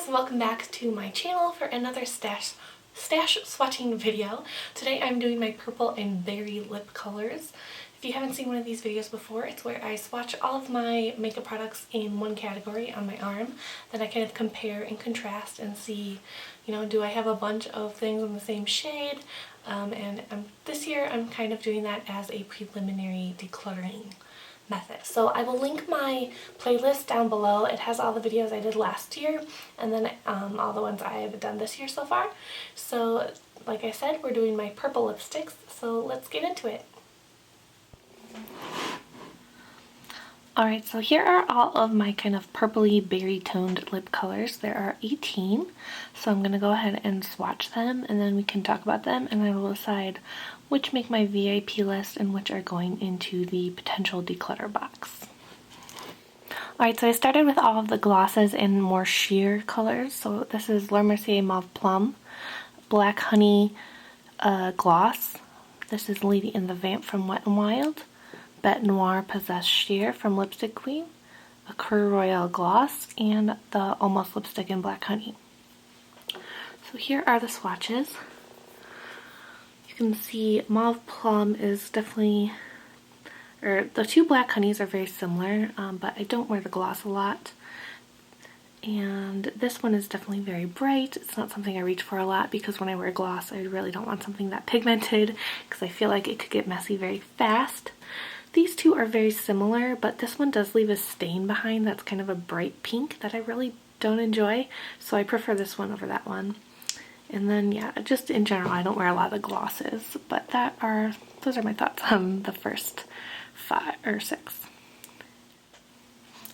guys, welcome back to my channel for another stash swatching video. Today I'm doing my purple and berry lip colors. If you haven't seen one of these videos before, it's where I swatch all of my makeup products in one category on my arm. Then I kind of compare and contrast and see, do I have a bunch of things in the same shade? This year I'm kind of doing that as a preliminary decluttering method. So I will link my playlist down below. It has all the videos I did last year and then all the ones I have done this year so far. So like I said, we're doing my purple lipsticks, so let's get into it. Alright, so here are all of my kind of purpley berry toned lip colors. There are 18, so I'm going to go ahead and swatch them and then we can talk about them and I will decide which make my VIP list and which are going into the potential declutter box. Alright, so I started with all of the glosses in more sheer colors. So this is Laura Mercier Mauve Plum, Black Honey Gloss. This is Lady in the Vamp from Wet n Wild, Bete Noir Possessed Sheer from Lipstick Queen, a Coeur Royale Gloss, and the Almost Lipstick in Black Honey. So here are the swatches. You can see Mauve Plum is definitely, the two Black Honeys are very similar, but I don't wear the gloss a lot. And this one is definitely very bright. It's not something I reach for a lot because when I wear gloss, I really don't want something that pigmented because I feel like it could get messy very fast. These two are very similar, but this one does leave a stain behind that's kind of a bright pink that I really don't enjoy, so I prefer this one over that one. And then, yeah, just in general, I don't wear a lot of glosses, but those are my thoughts on the first 5 or 6.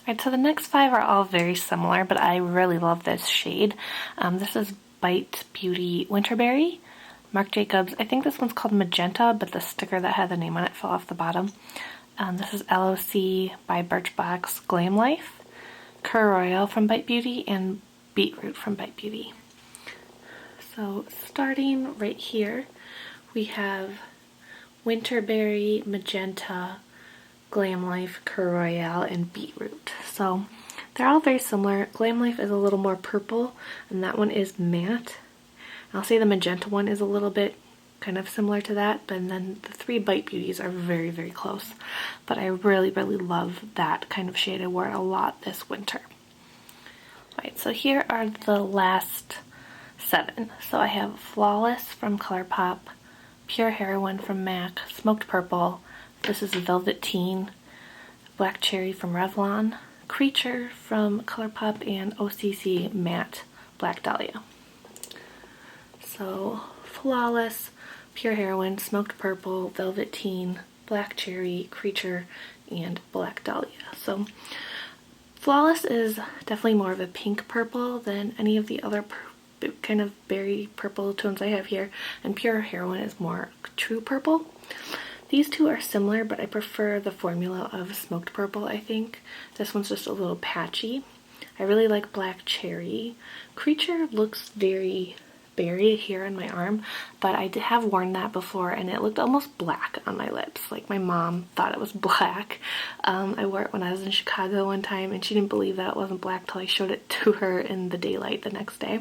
Alright, so the next 5 are all very similar, but I really love this shade. This is Bite Beauty Winterberry, Marc Jacobs. I think this one's called Magenta, but the sticker that had the name on it fell off the bottom. This is LOC by Birchbox Glam Life, Coeur Royale from Bite Beauty, and Beetroot from Bite Beauty. So starting right here, we have Winterberry, Magenta, Glam Life, Coeur Royale, and Beetroot. So they're all very similar. Glam Life is a little more purple, and that one is matte. I'll say the magenta one is a little bit kind of similar to that, but then the 3 Bite Beauties are very, very close. But I really, really love that kind of shade. I wore it a lot this winter. Alright, so here are the last 7. So I have Flawless from ColourPop, Pure Heroine from MAC, Smoked Purple, this is Velvet Teen, Black Cherry from Revlon, Creature from ColourPop, and OCC Matte Black Dahlia. So Flawless, Pure Heroine, Smoked Purple, Velvet Teen, Black Cherry, Creature, and Black Dahlia. So Flawless is definitely more of a pink purple than any of the other kind of berry purple tones I have here, and Pure Heroine is more true purple. These two are similar, but I prefer the formula of Smoked Purple, I think. This one's just a little patchy. I really like Black Cherry. Creature looks very berry here on my arm, but I have worn that before and it looked almost black on my lips. Like my mom thought it was black. I wore it when I was in Chicago one time and she didn't believe that it wasn't black till I showed it to her in the daylight the next day.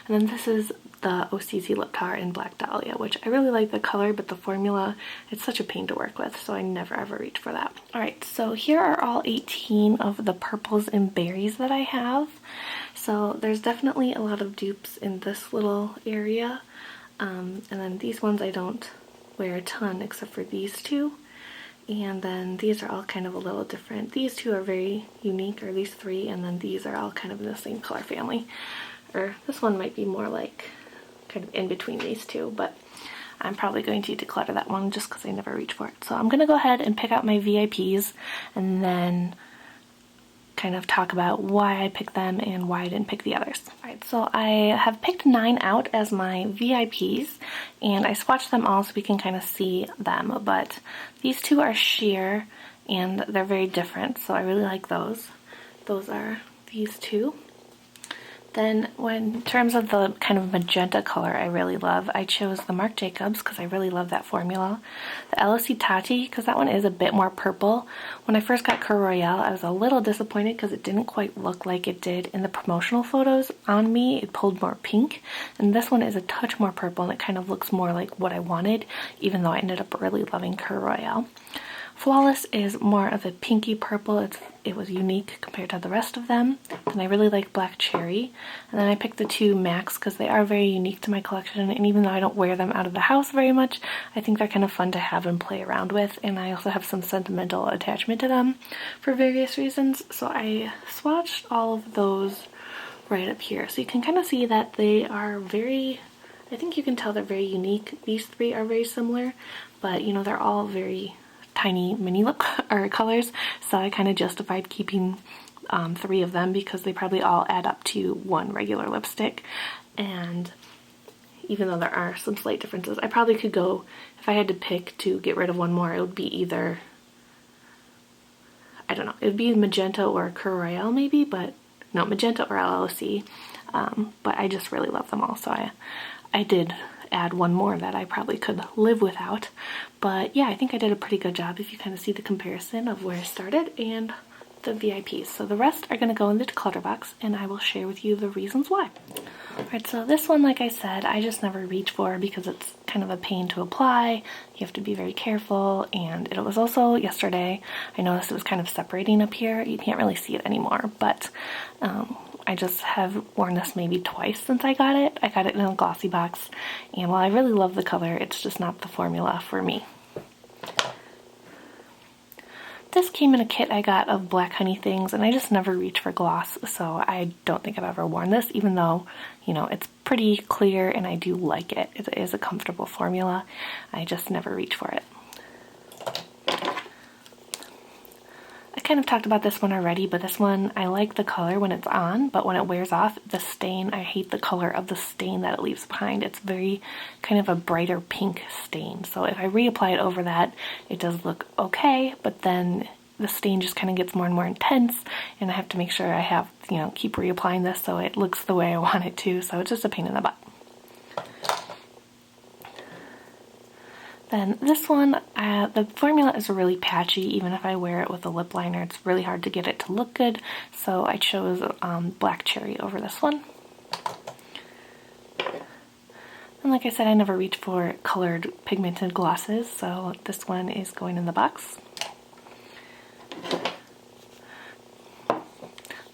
And then this is the OCC Lip Tar in Black Dahlia, which I really like the color, but the formula, it's such a pain to work with, so I never ever reach for that. Alright, so here are all 18 of the purples and berries that I have. So there's definitely a lot of dupes in this little area, and then these ones I don't wear a ton except for these two, and then these are all kind of a little different. These two are very unique, or these 3, and then these are all kind of in the same color family. Or this one might be more like kind of in between these two, but I'm probably going to declutter that one just because I never reach for it. So I'm going to go ahead and pick out my VIPs and then kind of talk about why I picked them and why I didn't pick the others. Alright, so I have picked 9 out as my VIPs and I swatched them all so we can kind of see them, but these 2 are sheer and they're very different, so I really like those. Those are these 2. Then in terms of the kind of magenta color I really love, I chose the Marc Jacobs because I really love that formula. The LOC Tati, because that one is a bit more purple. When I first got Coeur Royale, I was a little disappointed because it didn't quite look like it did in the promotional photos on me. It pulled more pink, and this one is a touch more purple, and it kind of looks more like what I wanted, even though I ended up really loving Coeur Royale. Flawless is more of a pinky purple. It was unique compared to the rest of them. And I really like Black Cherry. And then I picked the two Max because they are very unique to my collection. And even though I don't wear them out of the house very much, I think they're kind of fun to have and play around with. And I also have some sentimental attachment to them for various reasons. So I swatched all of those right up here. So you can kind of see that they are very, I think you can tell they're very unique. These three are very similar, but you know, they're all very tiny mini lip colors, so I kind of justified keeping 3 of them because they probably all add up to one regular lipstick. And even though there are some slight differences, I probably could go, if I had to pick to get rid of one more, it would be either, I don't know, it would be magenta or Coeur Royale maybe, but no, magenta or LOC. But I just really love them all, so I did add one more that I probably could live without. But yeah, I think I did a pretty good job if you kind of see the comparison of where I started and the VIPs. So the rest are going to go in the declutter box, and I will share with you the reasons why. Alright, so this one, like I said, I just never reach for because it's kind of a pain to apply. You have to be very careful, and it was also yesterday, I noticed it was kind of separating up here. You can't really see it anymore, but I just have worn this maybe twice since I got it. I got it in a glossy box, and while I really love the color, it's just not the formula for me. This came in a kit I got of Black Honey things, and I just never reach for gloss, so I don't think I've ever worn this, even though, you know, it's pretty clear and I do like it. It is a comfortable formula. I just never reach for it. I kind of talked about this one already, but this one, I like the color when it's on, but when it wears off, the stain, I hate the color of the stain that it leaves behind. It's very kind of a brighter pink stain. So if I reapply it over that, it does look okay, but then the stain just kind of gets more and more intense, and I have to make sure I have, you know, keep reapplying this so it looks the way I want it to, so it's just a pain in the butt. Then this one, the formula is really patchy. Even if I wear it with a lip liner, it's really hard to get it to look good. So I chose Black Cherry over this one. And like I said, I never reach for colored pigmented glosses, so this one is going in the box.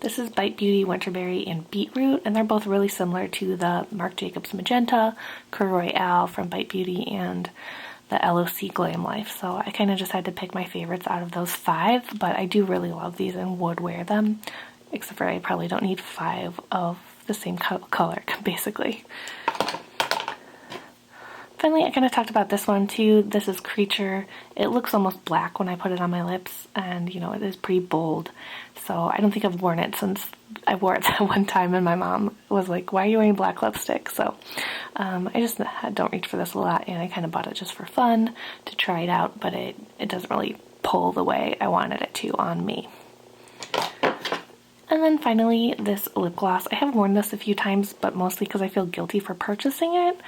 This is Bite Beauty, Winterberry, and Beetroot, and they're both really similar to the Marc Jacobs Magenta, Coeur Royale from Bite Beauty, and the LOC Glam Life. So I kind of just had to pick my favorites out of those 5, but I do really love these and would wear them, except for I probably don't need 5 of the same color, basically. Finally, I kind of talked about this one too. This is Creature. It looks almost black when I put it on my lips, and you know, it is pretty bold. So I don't think I've worn it since I wore it that one time, and my mom was like, "Why are you wearing black lipstick?" So I just don't reach for this a lot, and I kind of bought it just for fun to try it out, but it doesn't really pull the way I wanted it to on me. And then finally, this lip gloss. I have worn this a few times, but mostly because I feel guilty for purchasing it.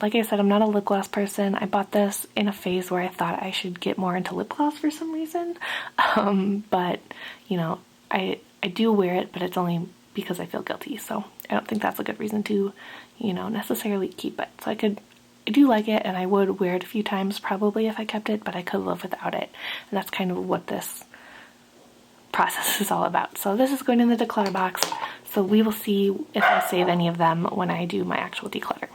Like I said, I'm not a lip gloss person. I bought this in a phase where I thought I should get more into lip gloss for some reason. But, you know, I do wear it, but it's only because I feel guilty. So I don't think that's a good reason to, you know, necessarily keep it. So I do like it, and I would wear it a few times probably if I kept it, but I could live without it. And that's kind of what this process is all about. So this is going in the declutter box, so we will see if I save any of them when I do my actual declutter.